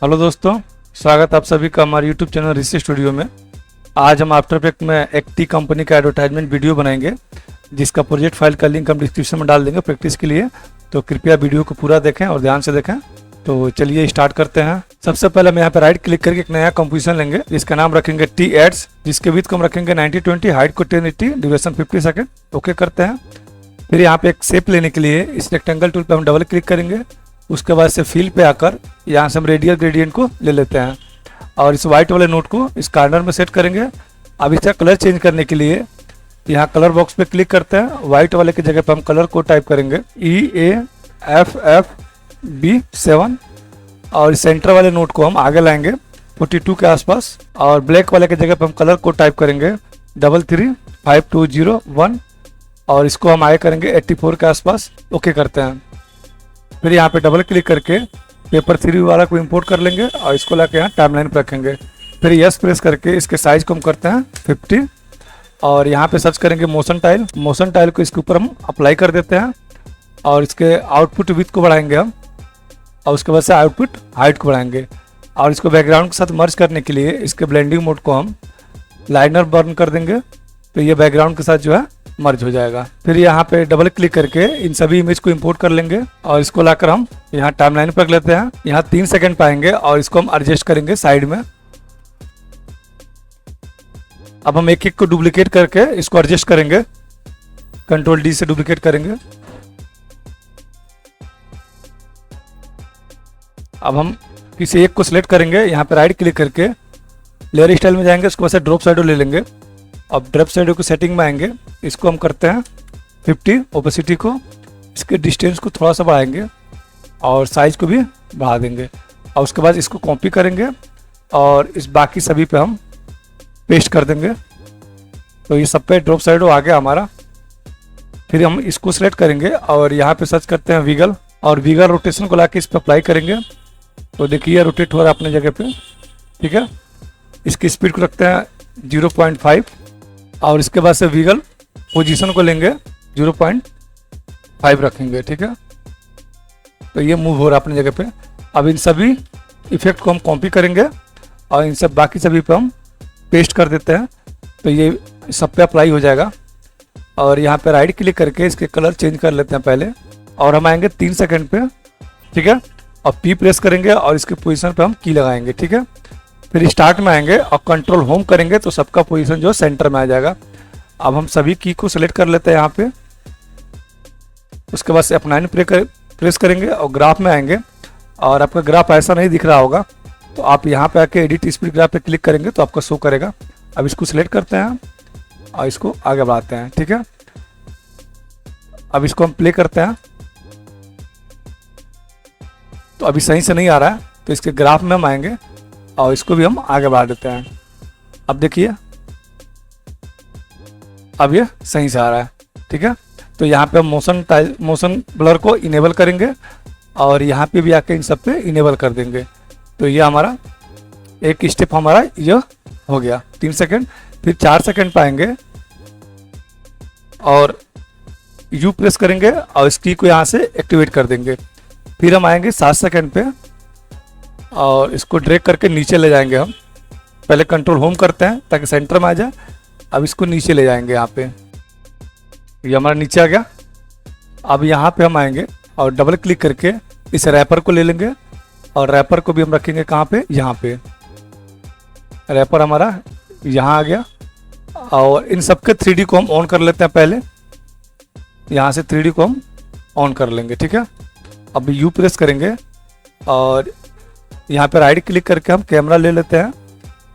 Hello दोस्तों, स्वागत आप सभी का हमारे यूट्यूब चैनल ऋषि स्टूडियो में। आज हम आफ्टर इफेक्ट में एक टी कंपनी का एडवर्टाइजमेंट वीडियो बनाएंगे, जिसका प्रोजेक्ट फाइल का लिंक हम डिस्क्रिप्शन में डाल देंगे प्रैक्टिस के लिए। तो कृपया वीडियो को पूरा देखें और ध्यान से देखें। तो चलिए स्टार्ट करते हैं। सबसे पहले हम यहाँ पे राइट क्लिक करके एक नया कंपोजिशन लेंगे, जिसका नाम रखेंगे टी एड्स, जिसके विड्थ को हम रखेंगे 90-20, हाइट को 1080, ड्यूरेशन 50 सेकेंड। ओके करते हैं। फिर यहाँ पे एक शेप लेने के लिए इस रेक्टेंगल टूल पे हम डबल क्लिक करेंगे। उसके बाद से फिल पे आकर यहाँ से हम रेडियल ग्रेडियंट को ले लेते हैं और इस वाइट वाले नोट को इस कॉर्नर में सेट करेंगे। अब इसका कलर चेंज करने के लिए यहाँ कलर बॉक्स पे क्लिक करते हैं। वाइट वाले की जगह पे हम कलर को टाइप करेंगे EAFFB7 और सेंटर वाले नोट को हम आगे लाएंगे 42 के आसपास, और ब्लैक वाले की जगह पे हम कलर को टाइप करेंगे 335201 और इसको हम आगे करेंगे 84 के आसपास। ओके करते हैं। फिर यहाँ पे डबल क्लिक करके पेपर 3 वाला को इंपोर्ट कर लेंगे और इसको लाके यहाँ टाइमलाइन पर रखेंगे। फिर यस प्रेस करके इसके साइज को हम करते हैं 50 और यहाँ पे सर्च करेंगे मोशन टाइल। मोशन टाइल को इसके ऊपर हम अप्लाई कर देते हैं और इसके आउटपुट विड्थ को बढ़ाएंगे हम, और उसके बाद से आउटपुट हाइट को बढ़ाएंगे। और इसको बैकग्राउंड के साथ मर्ज करने के लिए इसके ब्लेंडिंग मोड को हम लाइनर बर्न कर देंगे, तो ये बैकग्राउंड के साथ जो है मर्ज हो जाएगा। फिर यहाँ पे डबल क्लिक करके इन सभी इमेज को इंपोर्ट कर लेंगे और इसको लाकर हम यहाँ टाइमलाइन पर लेते हैं। यहाँ 3 सेकंड पाएंगे और इसको हम एडजस्ट करेंगे साइड में। अब हम एक एक को डुप्लीकेट करके इसको एडजस्ट करेंगे, कंट्रोल डी से डुप्लीकेट करेंगे। अब हम किसी एक को सिलेक्ट करेंगे, यहाँ पे राइट क्लिक करके लेयर स्टाइल में जाएंगे, उसके बाद से ड्रॉप शैडो ले लेंगे। अब ड्रॉप शैडो की सेटिंग में आएंगे, इसको हम करते हैं 50, ओपेसिटी को, इसके डिस्टेंस को थोड़ा सा बढ़ाएंगे और साइज को भी बढ़ा देंगे। और उसके बाद इसको कॉपी करेंगे और इस बाकी सभी पे हम पेस्ट कर देंगे। तो ये सब पे ड्रॉप शैडो आ गया हमारा। फिर हम इसको सिलेक्ट करेंगे और यहाँ पे सर्च करते हैं विगल, और विगल रोटेशन को लाके इस पर अप्लाई करेंगे। तो देखिए रोटेट हो रहा है अपने जगह पे, ठीक है। इसकी स्पीड को रखते हैं 0.5 और इसके बाद से विगल पोजीशन को लेंगे 0.5 रखेंगे, ठीक है। तो ये मूव हो रहा है अपनी जगह पे। अब इन सभी इफेक्ट को हम कॉपी करेंगे और इन सब बाकी सभी पे हम पेस्ट कर देते हैं, तो ये सब पे अप्लाई हो जाएगा। और यहाँ पे राइट क्लिक करके इसके कलर चेंज कर लेते हैं पहले, और हम आएंगे 3 सेकंड पे, ठीक है। और P प्रेस करेंगे और इसके पोजीशन पे हम की लगाएंगे, ठीक है। फिर स्टार्ट में आएंगे और कंट्रोल होम करेंगे तो सबका पोजीशन जो सेंटर में आ जाएगा। अब हम सभी की को सिलेक्ट कर लेते हैं यहाँ पे। उसके बाद से F9 प्रेस करेंगे और ग्राफ में आएंगे, और आपका ग्राफ ऐसा नहीं दिख रहा होगा तो आप यहाँ पे आके एडिट स्पीड ग्राफ पे क्लिक करेंगे तो आपका शो करेगा। अब इसको सिलेक्ट करते हैं और इसको आगे बढ़ाते हैं, ठीक है। अब इसको हम प्ले करते हैं, तो अभी सही से नहीं आ रहा है, तो इसके ग्राफ में हम आएंगे और इसको भी हम आगे बढ़ा देते हैं। अब देखिए अब ये सही से आ रहा है, ठीक है। तो यहाँ पे हम मोशन ब्लर को इनेबल करेंगे और यहाँ पे भी आके इन सब पे इनेबल कर देंगे। तो ये हमारा एक स्टेप हमारा ये हो गया 3 सेकंड। फिर 4 सेकंड पाएंगे और यू प्रेस करेंगे और इस की को यहाँ से एक्टिवेट कर देंगे। फिर हम आएंगे 7 सेकंड पे और इसको ड्रैग करके नीचे ले जाएंगे हम। पहले कंट्रोल होम करते हैं ताकि सेंटर में आ जाए। अब इसको नीचे ले जाएंगे, यहाँ पे ये हमारा नीचे आ गया। अब यहाँ पे हम आएंगे और डबल क्लिक करके इस रैपर को ले लेंगे, और रैपर को भी हम रखेंगे कहाँ पे, यहाँ पे। रैपर हमारा यहाँ आ गया और इन सबके 3D को हम ऑन कर लेते हैं पहले। यहाँ से 3D को हम ऑन कर लेंगे, ठीक है। अब यू प्रेस करेंगे और यहाँ पे राइट क्लिक करके हम कैमरा ले लेते हैं।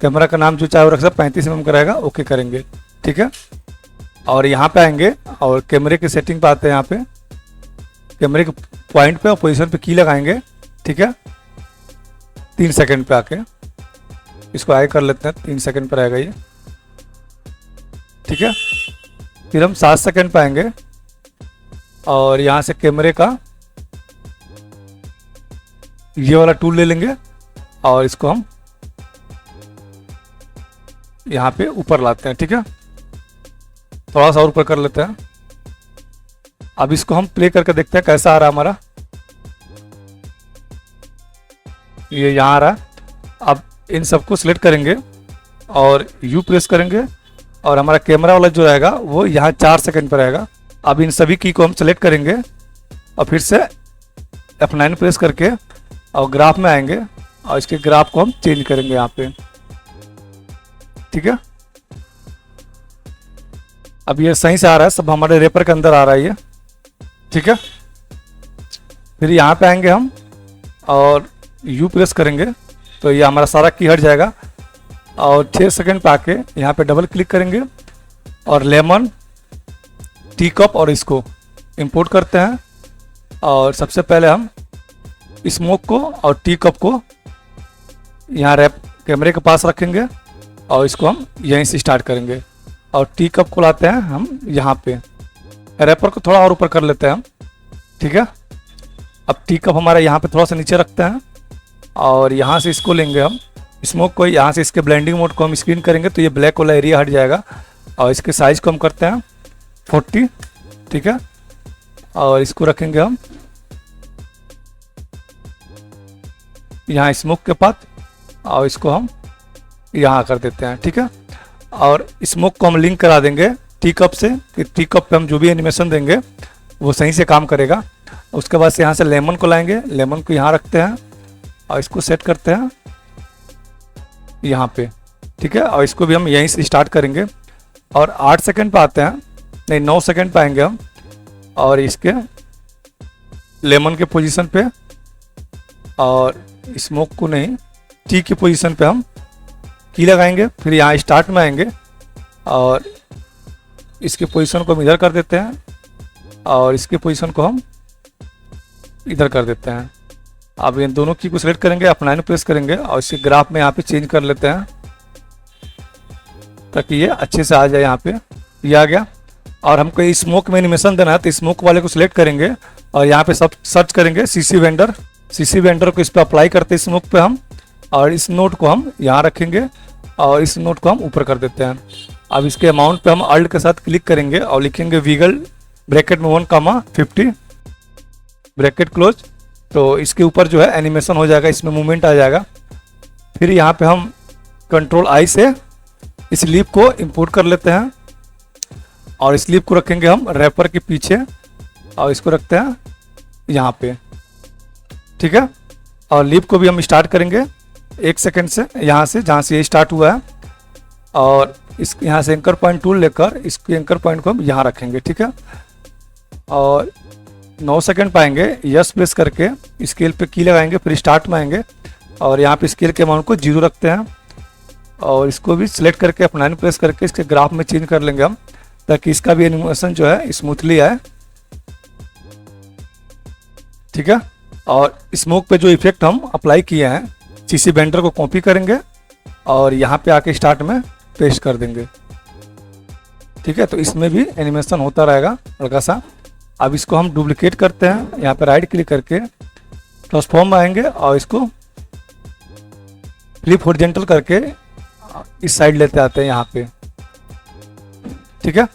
कैमरा का नाम जो चाहे वो रख सकते, 35 mm का रहेगा। ओके करेंगे, ठीक है। और यहाँ पे आएंगे और कैमरे की सेटिंग पे आते हैं। यहाँ पे कैमरे के पॉइंट पे और पोजीशन पे की लगाएंगे, ठीक है। 3 सेकंड पे आके इसको आगे कर लेते हैं, 3 सेकंड पर आएगा ये, ठीक है। फिर हम 7 सेकंड पे आएंगे और यहाँ से कैमरे का ये वाला टूल ले लेंगे और इसको हम यहाँ पे ऊपर लाते हैं, ठीक है। थोड़ा सा और ऊपर कर लेते हैं। अब इसको हम प्ले करके देखते हैं कैसा आ रहा है हमारा। ये यहाँ आ रहा है। अब इन सबको सिलेक्ट करेंगे और यू प्रेस करेंगे और हमारा कैमरा वाला जो रहेगा वो यहाँ 4 सेकंड पर रहेगा। अब इन सभी की को हम सेलेक्ट करेंगे और फिर से F9 प्रेस करके और ग्राफ में आएंगे और इसके ग्राफ को हम चेंज करेंगे यहाँ पे। ठीक है, अब ये सही से आ रहा है, सब हमारे रेपर के अंदर आ रहा है ये। ठीक है, फिर यहाँ पे आएंगे हम और यू प्रेस करेंगे तो ये हमारा सारा की हट जाएगा और 6 सेकंड पे आके यहाँ पे डबल क्लिक करेंगे और लेमन, टी कप और इसको इंपोर्ट करते हैं। और सबसे पहले हम स्मोक को और टी कप को यहाँ रैप कैमरे के पास रखेंगे और इसको हम यहीं से स्टार्ट करेंगे और टी कप को लाते हैं हम यहाँ पे, रैपर को थोड़ा और ऊपर कर लेते हैं हम। ठीक है, अब टी कप हमारा यहाँ पे थोड़ा सा नीचे रखते हैं और यहाँ से इसको लेंगे हम स्मोक को, यहाँ से इसके ब्लेंडिंग मोड को हम स्क्रीन करेंगे तो ये ब्लैक वाला एरिया हट जाएगा और इसके साइज को हम करते हैं 40। ठीक है, और इसको रखेंगे हम यहाँ स्मोक के पास और इसको हम यहाँ कर देते हैं। ठीक है, और स्मोक को हम लिंक करा देंगे टी कप से कि टी कप पे हम जो भी एनिमेशन देंगे वो सही से काम करेगा। उसके बाद से यहाँ से लेमन को लाएंगे, लेमन को यहाँ रखते हैं और इसको सेट करते हैं यहाँ पे। ठीक है, और इसको भी हम यहीं से स्टार्ट करेंगे और 8 सेकंड पे आते हैं, नहीं 9 सेकंड पे आएंगे हम और इसके लेमन के पोजीशन पे और स्मोक को नहीं टी की पोजीशन पे हम की लगाएंगे। फिर यहाँ स्टार्ट में आएंगे और इसके पोजीशन को हम इधर कर देते हैं और इसके पोजीशन को हम इधर कर देते हैं। अब इन दोनों की को सिलेक्ट करेंगे, F9 प्रेस करेंगे और इसके ग्राफ में यहाँ पे चेंज कर लेते हैं ताकि ये अच्छे से आ जाए। यहाँ पे ये आ गया और हमको स्मोक में एनिमेशन देना है तो स्मोक वाले को सिलेक्ट करेंगे और यहाँ पे सब सर्च करेंगे सीसी वेंडर को इस पर अप्लाई करते हैं स्मोक पे हम और इस नोट को हम यहाँ रखेंगे और इस नोट को हम ऊपर कर देते हैं। अब इसके अमाउंट पे हम अल्ट के साथ क्लिक करेंगे और लिखेंगे वीगल ब्रैकेट में 1,50 ब्रैकेट क्लोज, तो इसके ऊपर जो है एनिमेशन हो जाएगा, इसमें मूवमेंट आ जाएगा। फिर यहाँ पे हम कंट्रोल आई से इस लीप को इंपोर्ट कर लेते हैं और इस लीप को रखेंगे हम रैपर के पीछे और इसको रखते हैं यहाँ पे। ठीक है, और लीप को भी हम स्टार्ट करेंगे 1 सेकंड से यहाँ से जहाँ से ये स्टार्ट हुआ है और इस यहाँ से एंकर पॉइंट टूल लेकर इसके एंकर पॉइंट को हम यहाँ रखेंगे। ठीक है, और 9 सेकंड पाएंगे, यस प्रेस करके स्केल पे की लगाएंगे, फिर स्टार्ट में आएंगे और यहाँ पे स्केल के अमाउंट को 0 रखते हैं और इसको भी सिलेक्ट करके F9 प्रेस करके इसके ग्राफ में चेंज कर लेंगे हम ताकि इसका भी एनिमेशन जो है स्मूथली आए। ठीक है, और स्मोक पे जो इफेक्ट हम अप्लाई किए हैं सीसी बेंडर को कॉपी करेंगे और यहाँ पे आके स्टार्ट में पेस्ट कर देंगे। ठीक है, तो इसमें भी एनिमेशन होता रहेगा हल्का सा। अब इसको हम डुप्लीकेट करते हैं, यहाँ पे राइट क्लिक करके ट्रांसफॉर्म में आएंगे और इसको फ्लिप हॉरिजॉन्टल करके इस साइड लेते आते हैं यहाँ पे। ठीक है,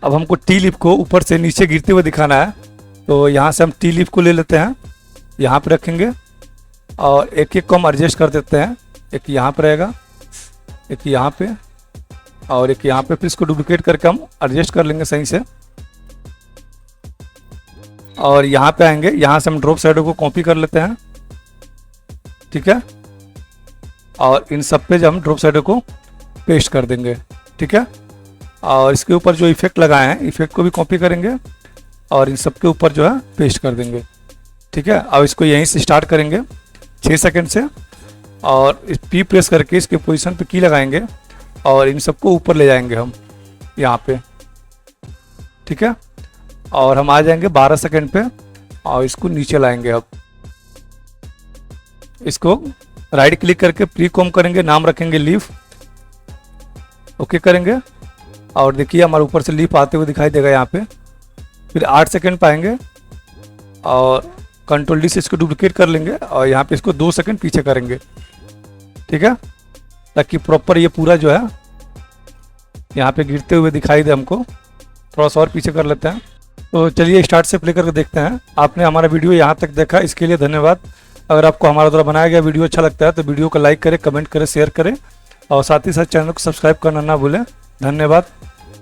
अब हमको टी लिप को ऊपर से नीचे गिरते हुए दिखाना है तो यहाँ से हम टी लिप को ले लेते हैं, यहाँ पे रखेंगे और एक एक को हम एडजस्ट कर देते हैं। एक यहाँ पे रहेगा, एक यहाँ पे और एक यहाँ पे, फिर इसको डुप्लीकेट करके हम एडजस्ट कर लेंगे सही से। और यहाँ पे आएंगे, यहाँ से हम ड्रॉप शैडो को कॉपी कर लेते हैं। ठीक है, और इन सब पे हम ड्रॉप शैडो को पेस्ट कर देंगे। ठीक है, और इसके ऊपर जो इफेक्ट लगाए हैं इफेक्ट को भी कॉपी करेंगे और इन सब के ऊपर जो है पेस्ट कर देंगे। ठीक है, अब इसको यहीं से स्टार्ट करेंगे 6 सेकंड से और इस पी प्रेस करके इसके पोजीशन पे की लगाएंगे और इन सबको ऊपर ले जाएंगे हम यहाँ पे। ठीक है, और हम आ जाएंगे 12 सेकंड पे और इसको नीचे लाएंगे। अब इसको राइट क्लिक करके प्री कॉम करेंगे, नाम रखेंगे लीफ, ओके करेंगे और देखिए हमारे ऊपर से लीफ आते हुए दिखाई देगा यहाँ पे। फिर 8 सेकंड पाएंगे और कंट्रोल डी से इसको डुप्लीकेट कर लेंगे और यहाँ पे इसको 2 सेकंड पीछे करेंगे। ठीक है, ताकि प्रॉपर ये पूरा जो है यहाँ पे गिरते हुए दिखाई दे हमको। थोड़ा सा और पीछे कर लेते हैं। तो चलिए स्टार्ट से प्ले करके देखते हैं। आपने हमारा वीडियो यहाँ तक देखा, इसके लिए धन्यवाद। अगर आपको हमारा द्वारा बनाया गया वीडियो अच्छा लगता है तो वीडियो को लाइक करें, कमेंट करें, शेयर करें और साथ ही साथ चैनल को सब्सक्राइब करना ना भूलें। धन्यवाद।